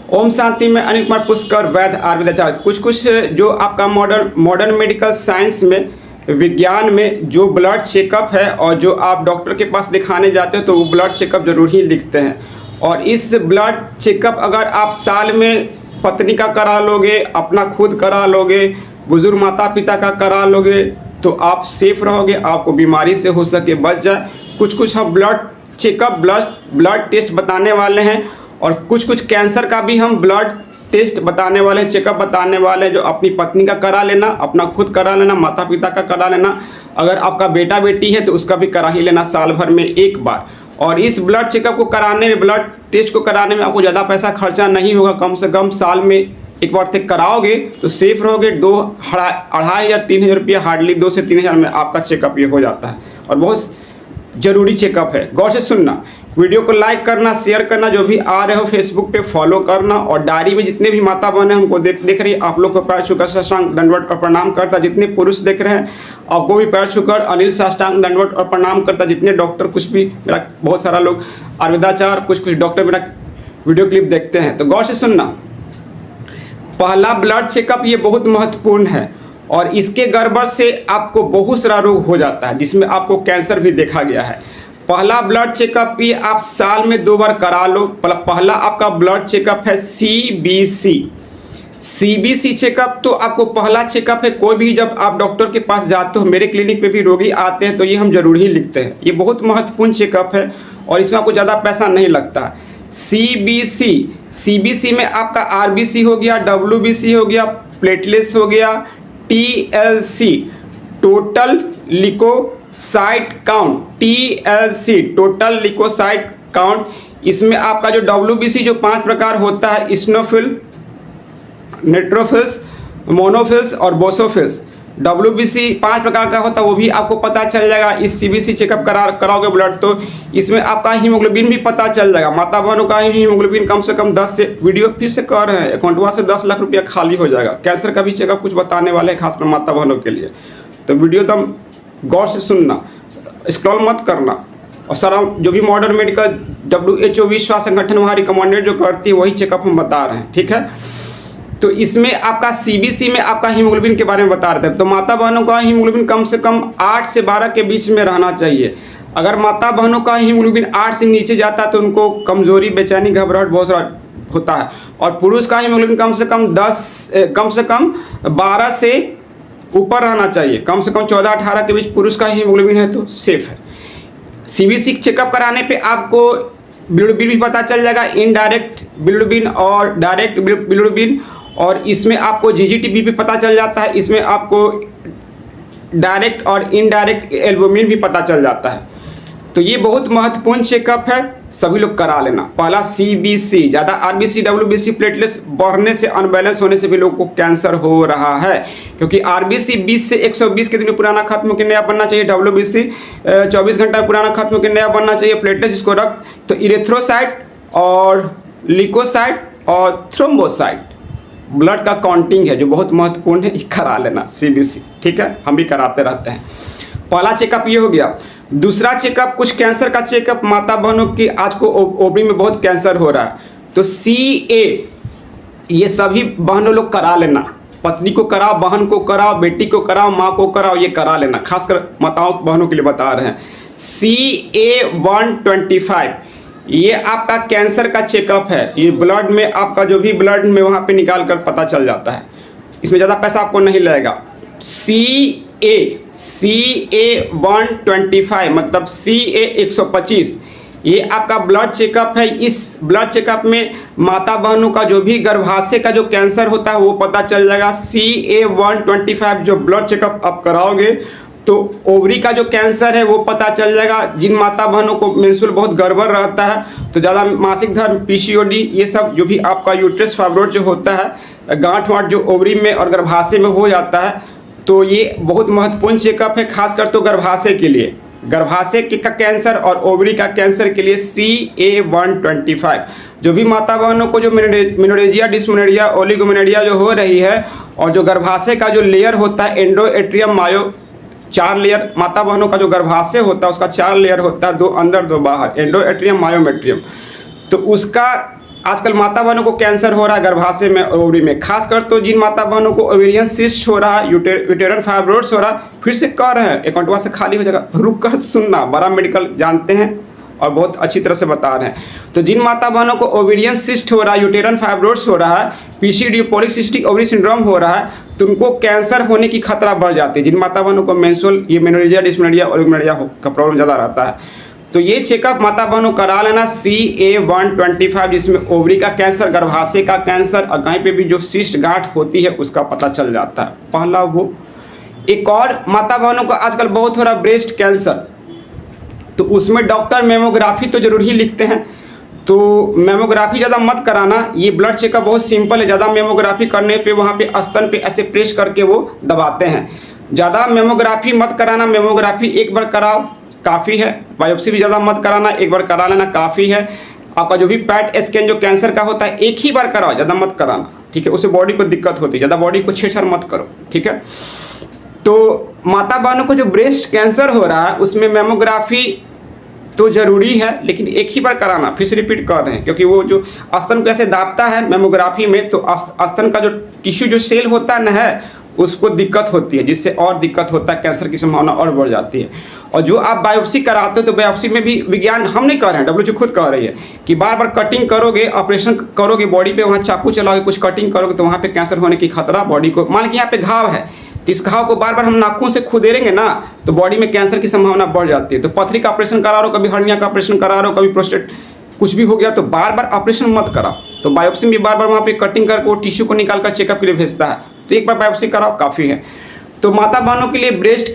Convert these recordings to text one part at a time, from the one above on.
ओम शांति में अनिल कुमार पुष्कर वैद्य आयुर्वेदाचार्य। कुछ जो आपका मॉडर्न मेडिकल साइंस में, विज्ञान में जो ब्लड चेकअप है और जो आप डॉक्टर के पास दिखाने जाते हो तो वो ब्लड चेकअप जरूर ही लिखते हैं। और इस ब्लड चेकअप अगर आप साल में पत्नी का करा लोगे, अपना खुद करा लोगे, बुजुर्ग माता पिता का करा लोगे तो आप सेफ रहोगे, आपको बीमारी से हो सके बच जाए। कुछ हम ब्लड चेकअप, ब्लड टेस्ट बताने वाले हैं और कुछ कैंसर का भी हम ब्लड टेस्ट बताने वाले हैं, चेकअप बताने वाले हैं, जो अपनी पत्नी का करा लेना, अपना खुद करा लेना, माता पिता का करा लेना, अगर आपका बेटा बेटी है तो उसका भी करा ही लेना साल भर में एक बार। और इस ब्लड चेकअप को कराने में, ब्लड टेस्ट को कराने में आपको ज़्यादा पैसा खर्चा नहीं होगा। कम से कम साल में एक बार तक कराओगे तो सेफ रहोगे। 2,500-3,000 रुपया, हार्डली 2 से 3,000 में आपका चेकअप ये हो जाता है और बहुत ज़रूरी चेकअप है। गौर से सुनना, वीडियो को लाइक करना, शेयर करना, जो भी आ रहे हो फेसबुक पे फॉलो करना। और डायरी में जितने भी माता बहन हमको देख रही है, आप लोग को पैर छूकर साष्टांग दंडवत और प्रणाम करता। जितने पुरुष देख रहे हैं आपको भी पैर छूकर अनिल साष्टांग दंडवत और प्रणाम करता। जितने डॉक्टर, कुछ भी मेरा बहुत सारा लोग आयुर्वेदाचार्य, कुछ डॉक्टर मेरा वीडियो क्लिप देखते हैं, तो गौर से सुनना। पहला ब्लड चेकअप ये बहुत महत्वपूर्ण है और इसके गड़बड़ से आपको बहुत सारा रोग हो जाता है, जिसमें आपको कैंसर भी देखा गया है। पहला ब्लड चेकअप ये आप साल में 2 बार करा लो। पहला आपका ब्लड चेकअप है सीबीसी चेकअप। तो आपको पहला चेकअप है, कोई भी जब आप डॉक्टर के पास जाते हो, मेरे क्लिनिक पे भी रोगी आते हैं तो ये हम जरूर ही लिखते हैं। ये बहुत महत्वपूर्ण चेकअप है और इसमें आपको ज़्यादा पैसा नहीं लगता। सीबीसी में आपका आरबीसी हो गया, डब्ल्यूबीसी हो गया, प्लेटलेट्स हो गया, TLC total leucocyte count, TLC total leucocyte count. इसमें आपका जो डब्ल्यूबीसी जो 5 प्रकार होता है, इस्नोफिल, नेट्रोफिल्स, मोनोफिल्स और बोसोफिल्स। डब्ल्यूबीसी 5 प्रकार का होता है, वो भी आपको पता चल जाएगा। इस सीबीसी चेकअप कराओगे ब्लड तो इसमें आपका हीमोग्लोबिन भी पता चल जाएगा। माता बहनों का हीमोग्लोबिन कम से कम 10 से, वीडियो फिर से कह रहे हैं, अकाउंटवा से 10 लाख रुपया खाली हो जाएगा। कैंसर का भी चेकअप कुछ बताने वाले हैं, खासकर माता बहनों के लिए। तो वीडियो एकदम गौर से सुनना, स्क्रॉल मत करना। और सारा जो भी मॉडर्न मेडिकल WHO विश्व संगठन वहाँ रिकमेंडेड जो करती है वही चेकअप हम बता रहे हैं, ठीक है। तो इसमें आपका सीबीसी में आपका हीमोग्लोबिन के बारे में बता रहे थे। तो माता बहनों का हीमोग्लोबिन कम से कम 8 से 12 के बीच में रहना चाहिए। अगर माता बहनों का हीमोग्लोबिन 8 से नीचे जाता है तो उनको कमजोरी, बेचैनी, घबराहट बहुत सारा होता है। और पुरुष का हीमोग्लोबिन कम से कम 12 से ऊपर रहना चाहिए। कम से कम 14-18 के बीच पुरुष का हीमोग्लोबिन है तो सेफ है। सीबीसी चेकअप कराने पे आपको बिलिरुबिन भी पता चल जाएगा, इनडायरेक्ट बिलिरुबिन और डायरेक्ट बिलिरुबिन। और इसमें आपको जीजीटीबी भी पता चल जाता है। इसमें आपको डायरेक्ट और इनडायरेक्ट एल्बुमिन भी पता चल जाता है। तो ये बहुत महत्वपूर्ण चेकअप है, सभी लोग करा लेना। पहला सीबीसी, ज़्यादा आरबीसी, डब्ल्यूबीसी, प्लेटलेट्स बढ़ने से, अनबैलेंस होने से भी लोगों को कैंसर हो रहा है। क्योंकि आरबीसी 20 से 120 के दिन पुराना खत्म होकर नया बनना चाहिए, डब्ल्यूबीसी 24 घंटा पुराना खत्म होकर नया बनना चाहिए, प्लेटलेट्स जिसको रक्त, तो इरेथ्रोसाइट और लिकोसाइट और थ्रोम्बोसाइट ब्लड का काउंटिंग है जो बहुत महत्वपूर्ण है, ये करा लेना सीबीसी, ठीक है। हम भी कराते रहते हैं। पहला चेकअप ये हो गया। दूसरा चेकअप, कुछ कैंसर का चेकअप माता बहनों की, आज को ओवरी में बहुत कैंसर हो रहा है तो CA ये सभी बहनों लोग करा लेना। पत्नी को कराओ, बहन को कराओ, बेटी को कराओ, माँ को कराओ, ये करा लेना। खासकर माताओं बहनों के लिए बता रहे हैं। CA-125 ये आपका कैंसर का चेकअप है। ये ब्लड में आपका जो भी ब्लड में वहाँ पे निकाल कर पता चल जाता है। इसमें ज़्यादा पैसा आपको नहीं लगेगा। CA-125 मतलब CA-125 ये आपका ब्लड चेकअप है। इस ब्लड चेकअप में माता बहनों का जो भी गर्भाशय का जो कैंसर होता है वो पता चल जाएगा। CA-125 जो ब्लड चेकअप आप कराओगे तो ओवरी का जो कैंसर है वो पता चल जाएगा। जिन माता बहनों को मेंस्ट्रुअल बहुत गड़बड़ रहता है तो ज़्यादा मासिक धर्म, PCOD, ये सब जो भी आपका यूट्रस फाइब्रोइड जो होता है, गांठ वाँठ जो ओवरी में और गर्भाशय में हो जाता है, तो ये बहुत महत्वपूर्ण चेकअप है। खासकर तो गर्भाशय के लिए, गर्भाशय का कैंसर और ओवरी का कैंसर के लिए CA-125। जो भी माता बहनों को जो मेनोरेजिया, डिस्मेनोरिया, ओलिगोमेनोरिया जो हो रही है और जो गर्भाशय का जो लेयर होता है एंडोएट्रियम मायो, 4 लेयर माता बहनों का जो गर्भाशय होता है उसका 4 लेयर होता है, 2 अंदर 2 बाहर, एंडोएट्रियम मायोमेट्रियम। तो उसका आजकल माता बहनों को कैंसर हो रहा है गर्भाशय में, ओवरी में, खासकर तो जिन माता बहनों को ओवेरियन सिस्ट हो रहा है, यूटेरन फाइब्रोइड्स हो रहा है, फिर से कह रहे हैं अकाउंटवा से खाली हो जाएगा, रुक कर सुनना, बड़ा मेडिकल जानते हैं और बहुत अच्छी तरह से बता रहे हैं। तो जिन माता बहनों को ओवेरियन सिस्ट हो रहा है, यूटेरन फाइब्रोइड्स हो रहा है, पीसीडी पॉलीसिस्टिक ओवरी सिंड्रोम हो रहा है, तो उनको कैंसर होने की खतरा बढ़ जाती है। जिन माता बहनों को मेंस्ट्रुअल ये मेनोरेजिया, डिस्मेनोरिया और ओलिगोमेनोरिया का प्रॉब्लम ज़्यादा रहता है, तो ये चेकअप माता बहनों करा लेना। CA-125 जिसमें ओवरी का कैंसर, गर्भाशय का कैंसर और कहीं पे भी जो सिस्ट गांठ होती है उसका पता चल जाता है। पहला वो। एक और माता बहनों को आजकल बहुत हो रहा ब्रेस्ट कैंसर, तो उसमें डॉक्टर मेमोग्राफी तो जरूर ही लिखते हैं, तो मेमोग्राफी ज़्यादा मत कराना। ये ब्लड चेकअप बहुत सिंपल है, ज़्यादा मेमोग्राफी करने पे वहाँ पे स्तन पे ऐसे प्रेस करके वो दबाते हैं। ज़्यादा मेमोग्राफी मत कराना, मेमोग्राफी एक बार कराओ काफ़ी है। बायोप्सी भी ज़्यादा मत कराना, एक बार करा लेना काफ़ी है। आपका जो भी पैट स्कैन जो कैंसर का होता है एक ही बार कराओ, ज़्यादा मत कराना, ठीक है, उससे बॉडी को दिक्कत होती है, ज़्यादा बॉडी को छेड़छाड़ मत करो, ठीक है। तो माता बहनों को जो ब्रेस्ट कैंसर हो रहा है उसमें मेमोग्राफी तो ज़रूरी है, लेकिन एक ही बार कराना, फिर से रिपीट कर रहे हैं, क्योंकि वो जो स्तन को ऐसे दाबता है मेमोग्राफी में, तो स्तन का जो टिश्यू जो सेल होता है न है उसको दिक्कत होती है, जिससे और दिक्कत होता है, कैंसर की संभावना और बढ़ जाती है। और जो आप बायोप्सी कराते हो तो बायोप्सी में भी विज्ञान हम नहीं कह रहे हैं, WHO खुद कह रही है कि बार बार कटिंग करोगे, ऑपरेशन करोगे, बॉडी पे वहाँ चाकू चलाओगे, कुछ कटिंग करोगे तो वहाँ पे कैंसर होने की खतरा बॉडी को, मान लीजिए यहाँ पे घाव है तो इस घाव को बार बार हम नाखून से खुदेरेंगे ना तो बॉडी में कैंसर की संभावना बढ़ जाती है। तो पथरी का ऑपरेशन करा रहे हो, कभी हर्निया का ऑपरेशन करा रहे हो, कभी प्रोस्टेट कुछ भी हो गया तो बार बार ऑपरेशन मत कराओ। तो बायोप्सी में बार बार वहाँ पे कटिंग करके वो टिश्यू को निकाल कर चेकअप के लिए भेजता है, तो एक बार बायोप्सी कराओ काफ़ी है। तो माता बहनों के लिए ब्रेस्ट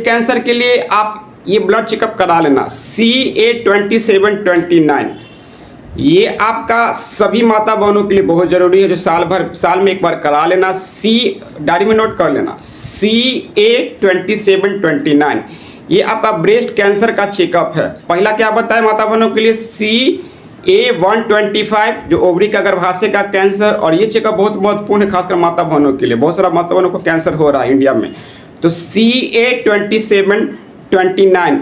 कैंसर के लिए आप ये ब्लड चेकअप करा लेना, CA-2729। ये आपका सभी माता बहनों के लिए बहुत ज़रूरी है, जो साल में एक बार करा लेना। डायरी में नोट कर लेना, CA-2729 ये आपका ब्रेस्ट कैंसर का चेकअप है। पहला क्या बताया माता बहनों के लिए, CA-125 जो ओवरी का गर्भाशय का कैंसर, और ये चेकअप बहुत महत्वपूर्ण है खासकर माता बहनों के लिए, बहुत सारा माता बहनों को कैंसर हो रहा है इंडिया में। तो CA-2729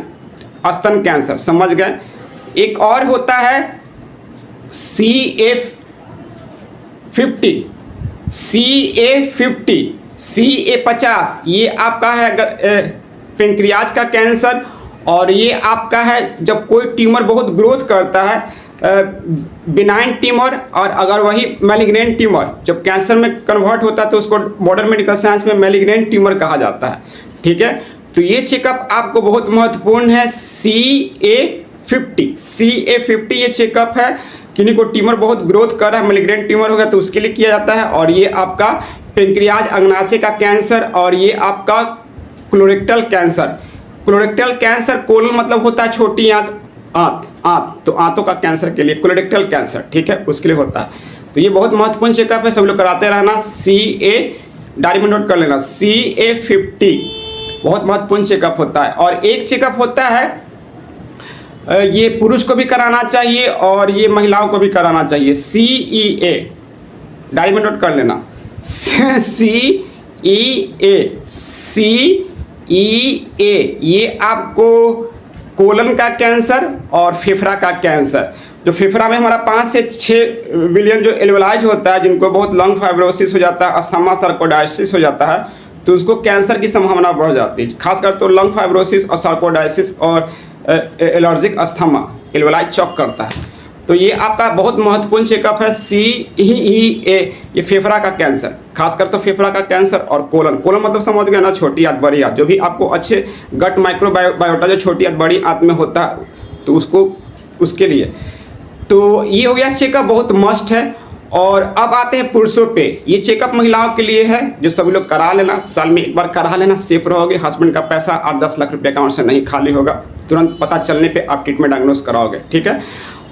स्तन कैंसर, समझ गए। एक और होता है CA-50, ये आपका है पेंक्रियाज का कैंसर, और ये आपका है जब कोई ट्यूमर बहुत ग्रोथ करता है, बिनाइन ट्यूमर, और अगर वही मैलिग्नेंट ट्यूमर जब कैंसर में कन्वर्ट होता है तो उसको मॉडर्न मेडिकल साइंस में मैलिग्नेंट ट्यूमर कहा जाता है, ठीक है। तो ये चेकअप आपको बहुत महत्वपूर्ण है। CA-50 ये चेकअप है, किन्हीं को ट्यूमर बहुत ग्रोथ कर रहा है, मैलिग्नेंट ट्यूमर हो गया तो उसके लिए किया जाता है। और ये आपका पेंक्रियाज अग्नाशय का कैंसर, और ये आपका कोलोरेक्टल कैंसर, कोलन मतलब होता है छोटी आंत, तो आंतों का कैंसर के लिए कोलोरेक्टल कैंसर, ठीक है, उसके लिए होता है। तो ये बहुत महत्वपूर्ण चेकअप है, सब लोग कराते रहना। डायरी में नोट कर लेना, CA-50 बहुत महत्वपूर्ण चेकअप होता है। और एक चेकअप होता है ये पुरुष को भी कराना चाहिए और ये महिलाओं को भी कराना चाहिए, CEA, डायरी में नोट कर लेना, CEA, ये आपको कोलन का कैंसर और फेफड़ा का कैंसर, जो फेफड़ा में हमारा 5 से 6 बिलियन जो एल्वेलाइज होता है, जिनको बहुत लंग फाइब्रोसिस हो जाता है, अस्थमा सार्कोइडाइसिस हो जाता है, तो उसको कैंसर की संभावना बढ़ जाती है। खासकर तो लंग फाइब्रोसिस और सार्कोइडाइसिस और एलर्जिक अस्थमा एल्वेलाइज चौक करता है। तो ये आपका बहुत महत्वपूर्ण चेकअप है, CEA, ये फेफड़ा का कैंसर, खासकर तो फेफड़ा का कैंसर और कोलन मतलब समझ गया ना, छोटी आंत बड़ी आंत, जो भी आपको अच्छे गट माइक्रोबायोटा जो छोटी आंत बड़ी आंत में होता है तो उसके लिए। तो ये हो गया चेकअप, बहुत मस्ट है। और अब आते हैं पुरुषों पे, ये चेकअप महिलाओं के लिए है, जो सभी लोग करा लेना, साल में एक बार करा लेना, सेफ रहोगे। हस्बैंड का पैसा 8-10 लाख रुपये अकाउंट से नहीं खाली होगा, तुरंत पता चलने पे आप ट्रीटमेंट डायग्नोस कराओगे, ठीक है।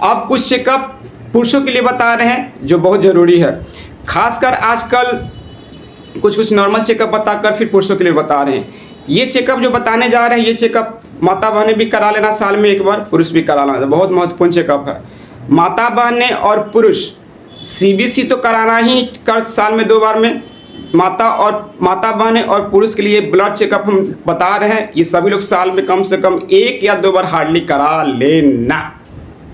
अब कुछ चेकअप पुरुषों के लिए बता रहे हैं जो बहुत ज़रूरी है, खासकर आजकल कुछ नॉर्मल चेकअप बताकर फिर पुरुषों के लिए बता रहे हैं। ये चेकअप जो बताने जा रहे हैं, ये चेकअप माता बहनें भी करा लेना साल में एक बार, पुरुष भी करा लेना, बहुत महत्वपूर्ण चेकअप है। माता बहनें और पुरुष CBC तो कराना ही कर साल में 2 बार में, माता बहनें और पुरुष के लिए ब्लड चेकअप हम बता रहे हैं, ये सभी लोग साल में कम से कम 1 या 2 बार हार्डली करा लेना।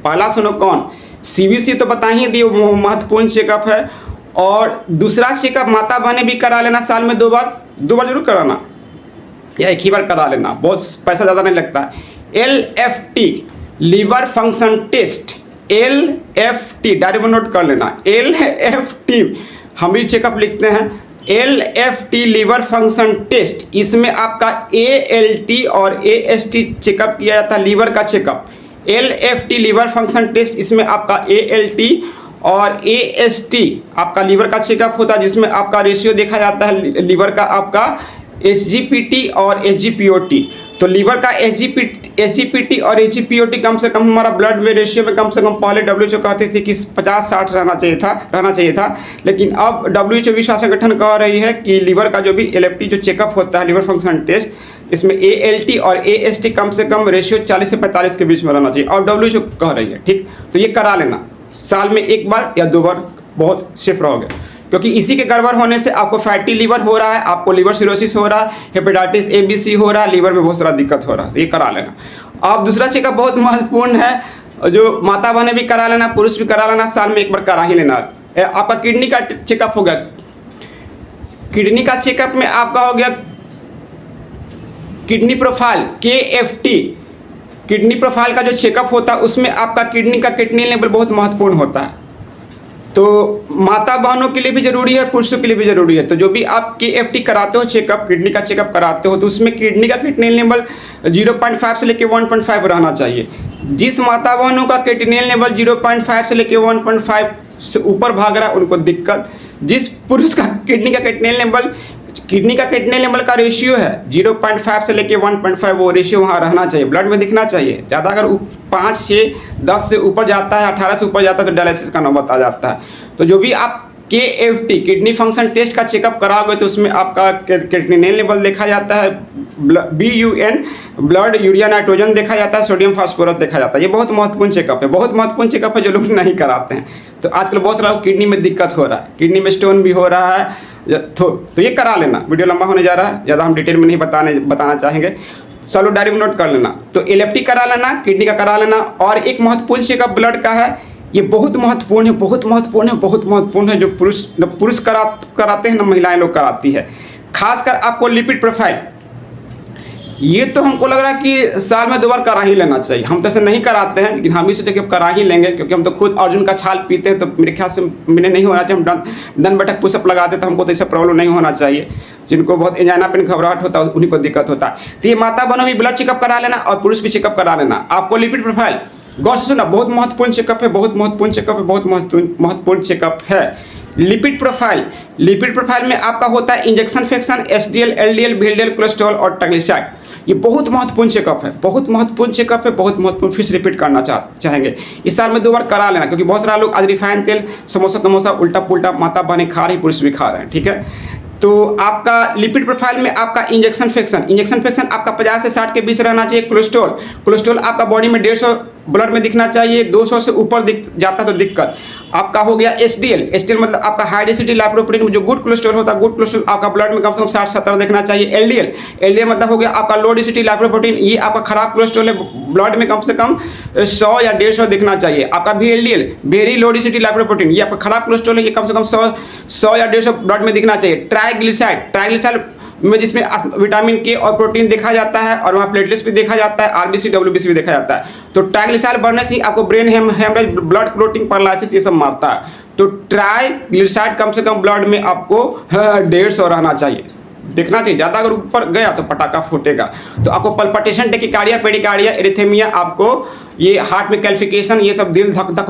पहला सुनो कौन, सीबीसी तो बता ही दिए महत्वपूर्ण चेकअप है। और दूसरा चेकअप माता बहनें भी करा लेना साल में 2 बार, 2 बार जरूर कराना या एक ही बार करा लेना, बहुत पैसा ज़्यादा नहीं लगता है। LFT liver function test, LFT diary में नोट कर लेना, LFT हम भी चेकअप लिखते हैं, LFT लीवर फंक्शन टेस्ट, इसमें आपका ALT और AST चेकअप किया जाता है, लीवर का checkup. LFT liver function test, इसमें आपका ALT और AST आपका लीवर का चेकअप होता है, जिसमें आपका रेशियो देखा जाता है लीवर का आपका SGPT और SGPOT। तो लीवर का SGPT और SGPOT कम से कम हमारा ब्लड में रेशियो में कम से कम पहले WHO कहते थे कि 50-60 रहना चाहिए था, लेकिन अब WHO विश्व स्वास्थ्य संगठन कह रही है कि लीवर का जो भी LFT जो चेकअप होता है लीवर फंक्शन टेस्ट, इसमें ALT और AST कम से कम रेशियो 40 से 45 के बीच में रहना चाहिए, और WHO कह रही है। ठीक, तो ये करा लेना साल में 1 बार या 2 बार, बहुत सेफ रहोगे, क्योंकि इसी के गड़बड़ होने से आपको फैटी लीवर हो रहा है, आपको लीवर सिरोसिस हो रहा है, हेपेटाइटिस ABC हो रहा है, लीवर में बहुत सारा दिक्कत हो रहा है, ये करा लेना। अब दूसरा चेकअप बहुत महत्वपूर्ण है, जो माता बहनें भी करा लेना, पुरुष भी करा लेना, साल में 1 बार करा ही लेना। आपका किडनी का चेकअप हो गया, किडनी का चेकअप में आपका हो गया kidney profile KFT, kidney profile का जो चेकअप होता है उसमें आपका किडनी का क्रिएटिनिन लेवल बहुत महत्वपूर्ण होता है। तो माता बहनों के लिए भी जरूरी है, पुरुषों के लिए भी जरूरी है। तो जो भी आप KFT कराते हो चेकअप, किडनी का चेकअप कराते हो, तो उसमें किडनी का क्रिएटिनिन लेवल 0.5 से लेकर 1.5 रहना चाहिए। जिस माता बहनों का क्रिएटिनिन लेवल 0.5 से लेकर 1.5 से ऊपर भाग रहा है उनको दिक्कत। जिस पुरुष का किडनी का क्रिएटिनिन लेवल का रेशियो है 0.5 से लेके 1.5, वो रेशियो वहाँ रहना चाहिए, ब्लड में दिखना चाहिए। ज़्यादा अगर 5 से 10 से ऊपर जाता है, 18 से ऊपर जाता है तो डायलिसिस का नौबत आ जाता है। तो जो भी आप KFT किडनी फंक्शन टेस्ट का चेकअप कराओगे तो उसमें आपका क्रिएटिनिन लेवल देखा जाता है, BUN ब्लड यूरिया नाइट्रोजन देखा जाता है, सोडियम फास्फोरस देखा जाता है। ये बहुत महत्वपूर्ण चेकअप है, बहुत महत्वपूर्ण चेकअप है जो लोग नहीं कराते हैं। तो आजकल बहुत सारा किडनी में दिक्कत हो रहा है, किडनी में स्टोन भी हो रहा है, तो ये करा लेना। वीडियो लंबा होने जा रहा है, ज़्यादा हम डिटेल में नहीं बताना चाहेंगे, चलो डायरी में नोट कर लेना। तो LFT करा लेना, किडनी का करा लेना। और एक महत्वपूर्ण चेकअप ब्लड का है, ये बहुत महत्वपूर्ण है, बहुत महत्वपूर्ण है, जो पुरुष कराते हैं ना महिलाएं लोग कराती है। खासकर आपको लिपिड प्रोफाइल, ये तो हमको लग रहा है कि साल में 2 बार करा ही लेना चाहिए। हम तो ऐसे नहीं कराते हैं, लेकिन हम भी सोचे कि अब करा ही लेंगे, क्योंकि हम तो खुद अर्जुन का छाल पीते हैं, तो मेरे ख्याल से मैंने नहीं होना चाहिए। हम दन बैठक पुशअप लगाते तो हमको तो ऐसा प्रॉब्लम नहीं होना चाहिए। जिनको बहुत एंजाइना पेन घबराहट होता है उन्हीं को दिक्कत होता है। तो ये माता बहनों भी ब्लड चेकअप करा लेना और पुरुष भी चेकअप करा लेना। आपको लिपिड प्रोफाइल गौर से सुना, बहुत महत्वपूर्ण चेकअप है, बहुत महत्वपूर्ण चेकअप है। लिपिड प्रोफाइल में आपका होता है injection fraction, SDL, LDL, VLDL, cholesterol और ट्राइग्लिसराइड। ये बहुत महत्वपूर्ण चेकअप है, बहुत महत्वपूर्ण। फिर से रिपीट करना चाहेंगे, इस साल में 2 बार करा लेना, क्योंकि बहुत सारा लोग आज रिफाइंड तेल, समोसा उल्टा पुल्टा माता बहनें खा रही, पुरुष भी खा रहे हैं। ठीक है, तो आपका लिपिड प्रोफाइल में आपका इंजेक्शन फ्रैक्शन आपका 50 से 60 के बीच रहना चाहिए। कोलेस्ट्रॉल आपका बॉडी में 150 ब्लड में दिखना चाहिए, 200 से ऊपर दिख जाता तो दिक्कत। आपका हो गया SDL मतलब आपका हाई डेंसिटी लाइपोप्रोटीन में जो गुड कोलेस्ट्रॉल होता है, गुड कोलेस्ट्रॉल आपका ब्लड में कम से कम 60-70 देखना चाहिए। LDL मतलब हो गया आपका लो डेंसिटी लाइपोप्रोटीन, ये आपका खराब कोलेस्ट्रॉल है, ब्लड में कम से कम 100 या 150 दिखना चाहिए। आपका VLDL very low density lipoprotein, ये आपका खराब कोलेस्ट्रॉल है, ये कम से कम 100 या 150 ब्लड में दिखना चाहिए। ट्राइग्लिसराइड में जिसमें विटामिन K और प्रोटीन देखा जाता है, और वहाँ प्लेटलेट्स भी देखा जाता है, RBC WBC भी देखा जाता है। तो ट्राइग्लिसराइड बढ़ने से आपको brain haemorrhage, blood clotting, paralysis ये सब मारता है। तो ट्राइग्लिसराइड कम से कम ब्लड में आपको 150 रहना चाहिए, देखना चाहिए। ज़्यादा अगर ऊपर गया तो पटाखा फूटेगा। तो आपको पल्पिटेशन, टेकिकार्डिया, पेडिकार्डिया, एरिथेमिया, आपको ये हार्ट में कैल्फिकेशन, ये सब दिल धक धक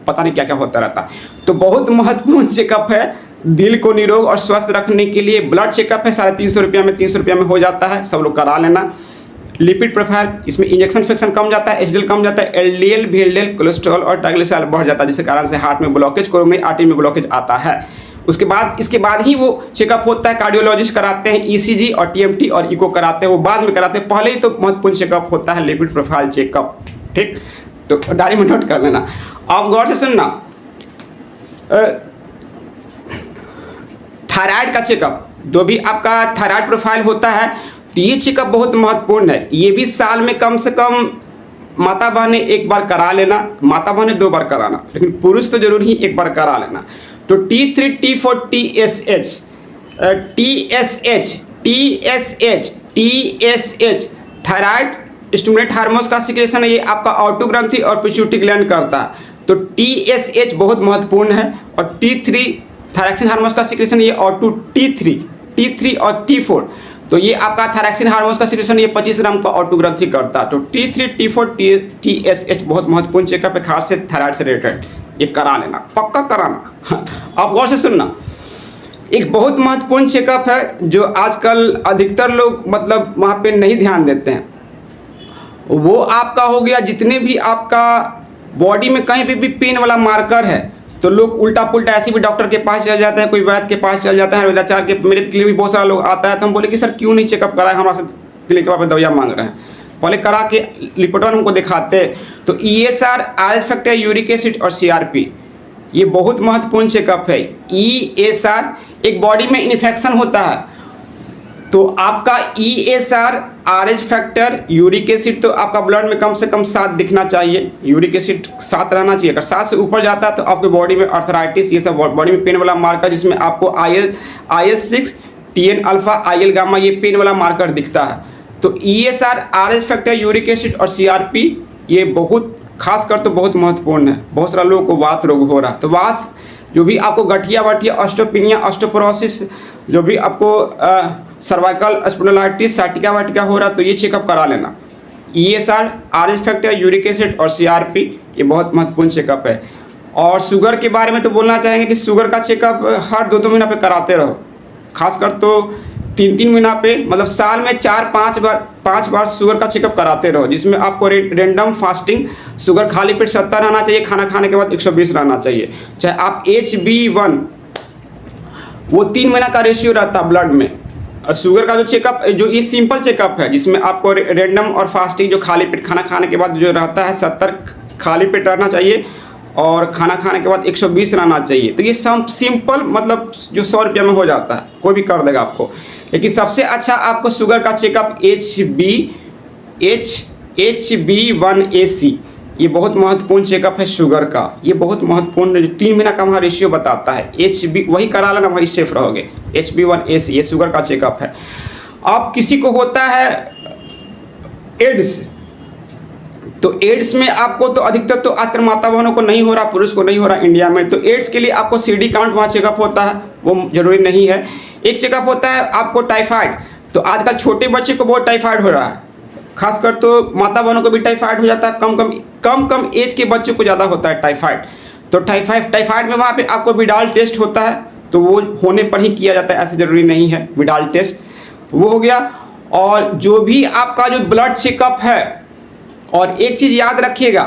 पता नहीं क्या क्या होता रहता है। तो बहुत महत्वपूर्ण चेकअप है दिल को निरोग और स्वस्थ रखने के लिए। ब्लड चेकअप है 350 रुपया में, 300 रुपया में हो जाता है, सब लोग करा लेना। लिपिड प्रोफाइल, इसमें इंजेक्शन फ्रैक्शन कम जाता है, SDL कम जाता है, LDL, VLDL, कोलेस्ट्रॉल और ट्राइग्लिसराइड बढ़ जाता है, जिसके कारण से हार्ट में ब्लॉकेज, कोरोनरी आर्टरी में ब्लॉकेज आता है। इसके बाद ही वो चेकअप होता है। कार्डियोलॉजिस्ट कराते हैं, ECG और TMT और इको कराते हैं, वो बाद में कराते हैं। पहले ही तो महत्वपूर्ण चेकअप होता है लिपिड प्रोफाइल चेकअप। ठीक, तो डायरी में नोट कर लेना। आप गौर से सुनना, थायराइड का चेकअप, जो भी आपका थायराइड प्रोफाइल होता है, तो ये चेकअप बहुत महत्वपूर्ण है। ये भी साल में कम से कम माता बहनें एक बार करा लेना, माता बहनें 2 बार कराना, लेकिन पुरुष तो जरूर ही एक बार करा लेना। तो T3, T4, TSH thyroid stimulate hormones का सिक्रेशन है, ये आपका ऑटो ग्रंथि और पिट्यूटरी ग्लैंड करता है। तो TSH बहुत महत्वपूर्ण है। और T3 थायरॉक्सिन हार्मोन्स का सिक्रेशन, ये ऑटो T3 और T4, तो ये आपका थायरॉक्सिन हार्मोन्स का सिक्रेशन ये 25 ग्राम का ऑटो ग्रंथि करता है। तो T3, T4, TSH बहुत महत्वपूर्ण चेकअप है, खास से थायराइड से रिलेटेड, ये करा लेना, पक्का कराना। आप गौर से सुनना, एक बहुत महत्वपूर्ण चेकअप है जो आजकल अधिकतर लोग मतलब वहाँ पे नहीं ध्यान देते हैं। वो आपका हो गया, जितने भी आपका बॉडी में कहीं भी पेन वाला मार्कर है, तो लोग उल्टा पुल्टा ऐसे भी डॉक्टर के पास चल जाते हैं, कोई वैद्य के पास चल जाता है, वैद्याचार्य के। मेरे क्लिनिक में बहुत सारा लोग आता है, तो हम बोले कि सर क्यों नहीं चेकअप कराए, हमारे साथ क्लिनिक के पास दवाइयाँ मांग रहे हैं। पहले करा के रिपोर्ट हमको दिखाते हैं। तो ESR, RH factor, uric acid और CRP, ये बहुत महत्वपूर्ण चेकअप है। ESR, एक बॉडी में इन्फेक्शन होता है तो आपका ESR, RH factor, uric acid, तो आपका ब्लड में कम से कम 7 दिखना चाहिए, यूरिक एसिड 7 रहना चाहिए। अगर 7 से ऊपर जाता है तो आपके बॉडी में अर्थराइटिस, ये सब बॉडी में पेन वाला मार्कर, जिसमें आपको IL-6, TN alpha, IL gamma, ये पेन वाला मार्कर दिखता है। तो ESR, RH factor, uric acid और CRP, ये बहुत खासकर तो बहुत महत्वपूर्ण है। बहुत सारे लोगों को वात रोग हो रहा है, तो वात जो भी आपको गठिया वठिया, ऑस्टोपिनिया, ऑस्टोपोरोसिस, जो भी आपको सर्वाइकल स्पोंडिलाइटिस, साइटिका वाटिका हो रहा है, तो ये चेकअप करा लेना। ESR, RH factor, uric acid और CRP, ये बहुत महत्वपूर्ण चेकअप है। और शुगर के बारे में तो बोलना चाहेंगे कि शुगर का चेकअप हर 2-2 महीना पे कराते रहो, खासकर तो 3-3 महीना पे, मतलब साल में 4-5 बार शुगर का चेकअप कराते रहो, जिसमें आपको रेंडम फास्टिंग शुगर खाली पेट 70 रहना चाहिए, खाना खाने के बाद 120 रहना चाहिए। चाहे आप HB1, वो 3 महीना का रेशियो रहता है ब्लड में। और शुगर का जो चेकअप, जो ये सिंपल चेकअप है, जिसमें आपको रेंडम और फास्टिंग, जो खाली पेट खाना खाने के बाद जो रहता है 70 खाली पेट रहना चाहिए और खाना खाने के बाद 120 रहना चाहिए। तो ये सिंपल, मतलब जो 100 रुपये में हो जाता है, कोई भी कर देगा आपको। लेकिन सबसे अच्छा आपको शुगर का चेकअप HB1AC, ये बहुत महत्वपूर्ण चेकअप है शुगर का, ये बहुत महत्वपूर्ण, जो 3 महीना का वहाँ रेशियो बताता है। HB वही करा लेना, वही सेफ रहोगे। HB1AC, ये शुगर का चेकअप है। अब किसी को होता है एड्स, तो एड्स में आपको तो अधिकतर तो आजकल माता बहनों को नहीं हो रहा, पुरुष को नहीं हो रहा इंडिया में। तो एड्स के लिए आपको CD काउंट वहाँ चेकअप होता है, वो जरूरी नहीं है। एक चेकअप होता है आपको टाइफाइड, तो आजकल छोटे बच्चे को बहुत टाइफाइड हो रहा है, खासकर तो माता बहनों को भी टाइफाइड हो जाता है। कम एज के बच्चों को ज़्यादा होता है टाइफाइड। तो टाइफाइड में वहाँ पे आपको विडाल टेस्ट होता है, तो वो होने पर ही किया जाता है, ऐसे ज़रूरी नहीं है। विडाल टेस्ट वो हो गया। और जो भी आपका जो ब्लड चेकअप है, और एक चीज़ याद रखिएगा,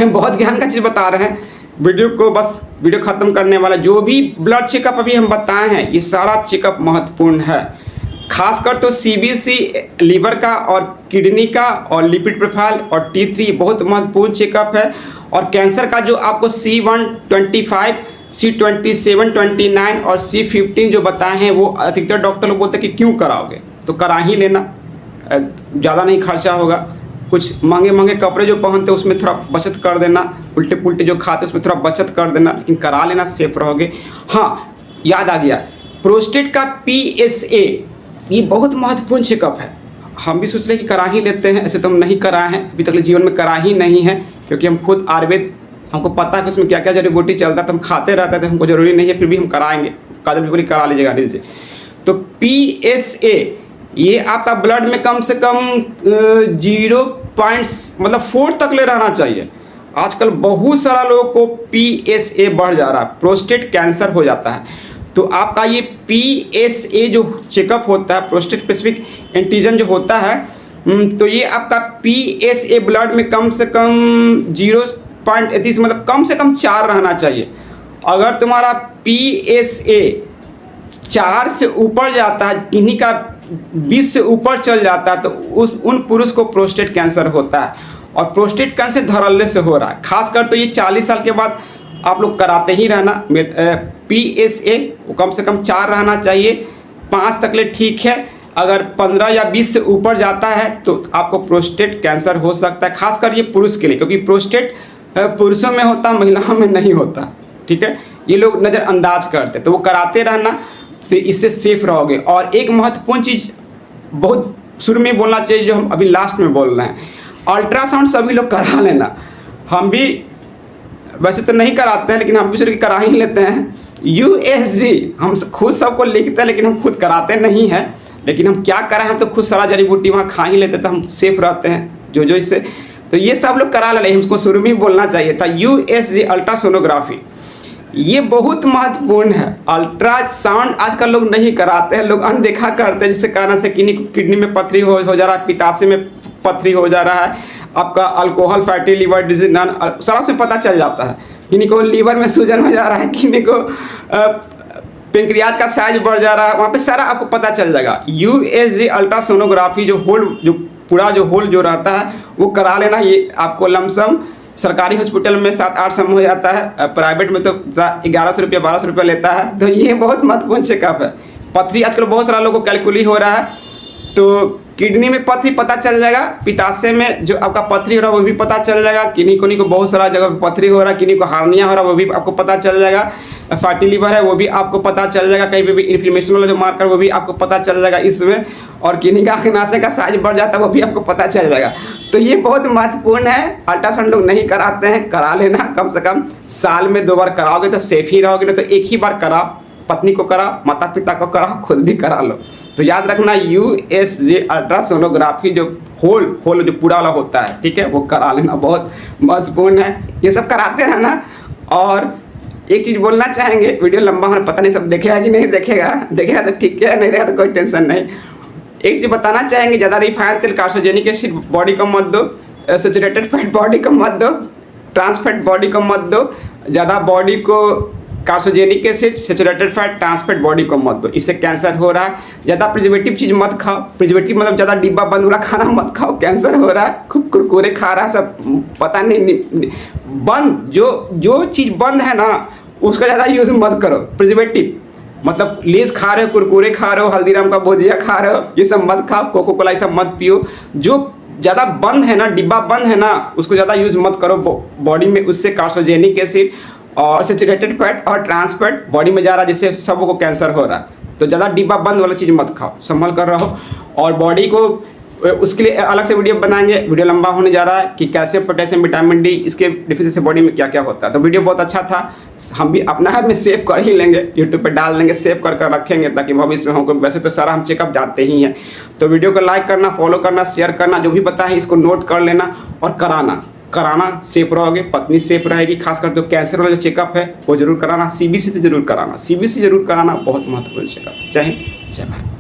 बहुत ज्ञान का चीज़ बता रहे हैं, वीडियो ख़त्म करने वाला, जो भी ब्लड चेकअप अभी हम बताए हैं, ये सारा चेकअप महत्वपूर्ण है। खासकर तो CBC लीवर का और किडनी का और लिपिड प्रोफाइल और T3 बहुत महत्वपूर्ण चेकअप है। और कैंसर का जो आपको C125, C27, 29 और C15 जो बताए हैं, वो अधिकतर डॉक्टर लोग बोलते हैं कि क्यों कराओगे, तो करा ही लेना, ज़्यादा नहीं खर्चा होगा। कुछ महंगे कपड़े जो पहनते हैं उसमें थोड़ा बचत कर देना, उल्टे पुल्टे जो खाते उसमें थोड़ा बचत कर देना, लेकिन करा लेना, सेफ रहोगे। हाँ, याद आ गया, प्रोस्टेट का PSA, ये बहुत महत्वपूर्ण चेकअप है। हम भी सोच रहे कि करा ही लेते हैं, ऐसे तो हम नहीं कराए हैं अभी तक, जीवन में करा ही नहीं है, क्योंकि हम खुद आयुर्वेद, हमको पता है कि उसमें क्या क्या जड़ी बूटी चलता है, तो हम खाते रहते थे, हमको ज़रूरी नहीं है, फिर भी हम कराएंगे। काजल बिल्कुल करा लीजिएगा दिल से। तो PSA, ये आपका ब्लड में कम से कम 0.4 तक ले रहना चाहिए। आजकल बहुत सारा लोगों को PSA बढ़ जा रहा है, प्रोस्टेट कैंसर हो जाता है। तो आपका ये PSA जो चेकअप होता है, प्रोस्टेट स्पेसिफिक एंटीजन जो होता है, तो ये आपका PSA ब्लड में कम से कम 0.31, मतलब कम से कम 4 रहना चाहिए। अगर तुम्हारा PSA 4 से ऊपर जाता है, किन्हीं का 20 से ऊपर चल जाता है, तो उन पुरुष को प्रोस्टेट कैंसर होता है। और प्रोस्टेट कैंसर धड़ल्ले से हो रहा है, खासकर तो ये 40 साल के बाद आप लोग कराते ही रहना। PSA वो कम से कम 4 रहना चाहिए, 5 तक ले ठीक है, अगर 15 या 20 से ऊपर जाता है तो आपको प्रोस्टेट कैंसर हो सकता है, खासकर ये पुरुष के लिए, क्योंकि प्रोस्टेट पुरुषों में होता, महिलाओं में नहीं होता। ठीक है, ये लोग नज़रअंदाज करते, तो वो कराते रहना, तो इससे सेफ रहोगे। और एक महत्वपूर्ण चीज़ बहुत शुरू में बोलना चाहिए, जो हम अभी लास्ट में बोल रहे हैं, अल्ट्रासाउंड सभी लोग करा लेना। हम भी वैसे तो नहीं कराते हैं, लेकिन हम भी शुरू करा ही लेते हैं। USG हम खुद सबको लिखते हैं, लेकिन हम खुद कराते नहीं हैं। लेकिन हम क्या करें, हम तो खुद सारा जड़ी बूटी वहाँ खा ही लेते, तो हम सेफ रहते हैं जो इससे। तो ये सब लोग करा ले, हमको शुरू में ही बोलना चाहिए था। USG अल्ट्रासोनोग्राफी ये बहुत महत्वपूर्ण है। अल्ट्रासाउंड आजकल लोग नहीं कराते हैं, लोग अनदेखा करते हैं, जिससे कारण से किडनी में पथरी हो जा रहा है, पित्ताशय में पथरी हो जा रहा है, आपका अल्कोहल, फैटी लिवर डिजीज, सारा उसमें पता चल जाता है। किन्हीं को लीवर में सूजन हो जा रहा है, किन्हीं को पेंक्रियाज का साइज बढ़ जा रहा है, वहाँ पे सारा आपको पता चल जाएगा। USG अल्ट्रासोनोग्राफी जो पूरा होल जो रहता है वो करा लेना। ये आपको लमसम सरकारी हॉस्पिटल में 7-8 सौ में हो जाता है, प्राइवेट में तो 1100 रुपया 1200 रुपया लेता है। तो ये बहुत महत्वपूर्ण चेकअप है। पथरी आजकल बहुत सारा लोगों को कैलकुली हो रहा है, तो किडनी में पथरी पता चल जाएगा, पित्ताशय में जो आपका पथरी हो रहा है वो भी पता चल जाएगा। किन्हीं को बहुत सारा जगह पथरी हो रहा है, किन्हीं को हार्निया हो रहा है वो भी आपको पता चल जाएगा। फैटी लीवर है वो भी आपको पता चल जाएगा, कहीं पे भी इन्फ्लेमेशन वाला जो मार्कर वो भी आपको पता चल जाएगा इसमें। और किन्हीं का अग्नाशय का साइज बढ़ जाता है वो भी आपको पता चल जाएगा। तो ये बहुत महत्वपूर्ण है। अल्ट्रासाउंड लोग नहीं कराते हैं, करा लेना। कम से कम साल में 2 बार कराओगे तो सेफ ही रहोगे, नहीं तो एक ही बार कराओ, पत्नी को कराओ, माता पिता को कराओ, खुद भी करा लो। तो याद रखना USG अल्ट्रासोनोग्राफी जो होल जो पूरा वाला होता है, ठीक है, वो करा लेना, बहुत महत्वपूर्ण है। ये सब कराते रहना। और एक चीज़ बोलना चाहेंगे, वीडियो लंबा होना, पता नहीं सब देखेगा कि नहीं देखेगा तो ठीक है, नहीं देखेगा तो कोई टेंशन नहीं। एक चीज़ बताना चाहेंगे, ज़्यादा रिफाइंड तेल, कार्सिनोजेनिक एसिड बॉडी को मत दो, सैचुरेटेड फैट बॉडी को मत दो, ट्रांस फैट बॉडी को मत दो। ज़्यादा बॉडी को carcinogenic acid, saturated fat, trans fat body को मत दो, इससे कैंसर हो रहा है। ज़्यादा प्रिजर्वेटिव चीज़ मत खाओ, प्रिजर्वेटिव मतलब ज़्यादा डिब्बा बंद वाला खाना मत खाओ, कैंसर हो रहा है। खूब कुरकुरे खा रहा है सब, पता नहीं बंद, जो चीज़ बंद है ना उसका ज़्यादा यूज़ मत करो। प्रिजर्वेटिव मतलब लेज खा रहे हो, कुरकुरे खा रहे हो, हल्दीराम का भुजिया खा रहे हो, ये सब मत खाओ, कोको कोला ये सब मत पियो। जो ज़्यादा बंद है ना, डिब्बा बंद है ना, उसको ज़्यादा यूज़ मत करो बॉडी में, उससे कार्सिनोजेनिक एसिड और सैचुरेटेड फैट और ट्रांस फैट बॉडी में जा रहा है, जिससे सबको कैंसर हो रहा है। तो ज़्यादा डिब्बा बंद वाला चीज़ मत खाओ, संभल कर रहो। और बॉडी को उसके लिए अलग से वीडियो बनाएंगे, वीडियो लंबा होने जा रहा है कि कैल्शियम, पोटेशियम, विटामिन डी इसके डिफिशिएंसी बॉडी में क्या क्या होता है। तो वीडियो बहुत अच्छा था, हम भी अपना ऐप में सेव कर ही लेंगे, यूट्यूब पे डाल देंगे, सेव कर रखेंगे, ताकि भविष्य में हमको, वैसे तो सारा हम चेकअप जानते ही हैं। तो वीडियो को लाइक करना, फॉलो करना, शेयर करना, जो भी बताएं इसको नोट कर लेना और कराना, सेफ रहोगे, पत्नी सेफ रहेगी। खासकर जो कैंसर वाला जो चेकअप है वो जरूर कराना, CBC तो जरूर कराना, CBC जरूर कराना, बहुत महत्वपूर्ण चेकअप। जय हिंद, जय भारत।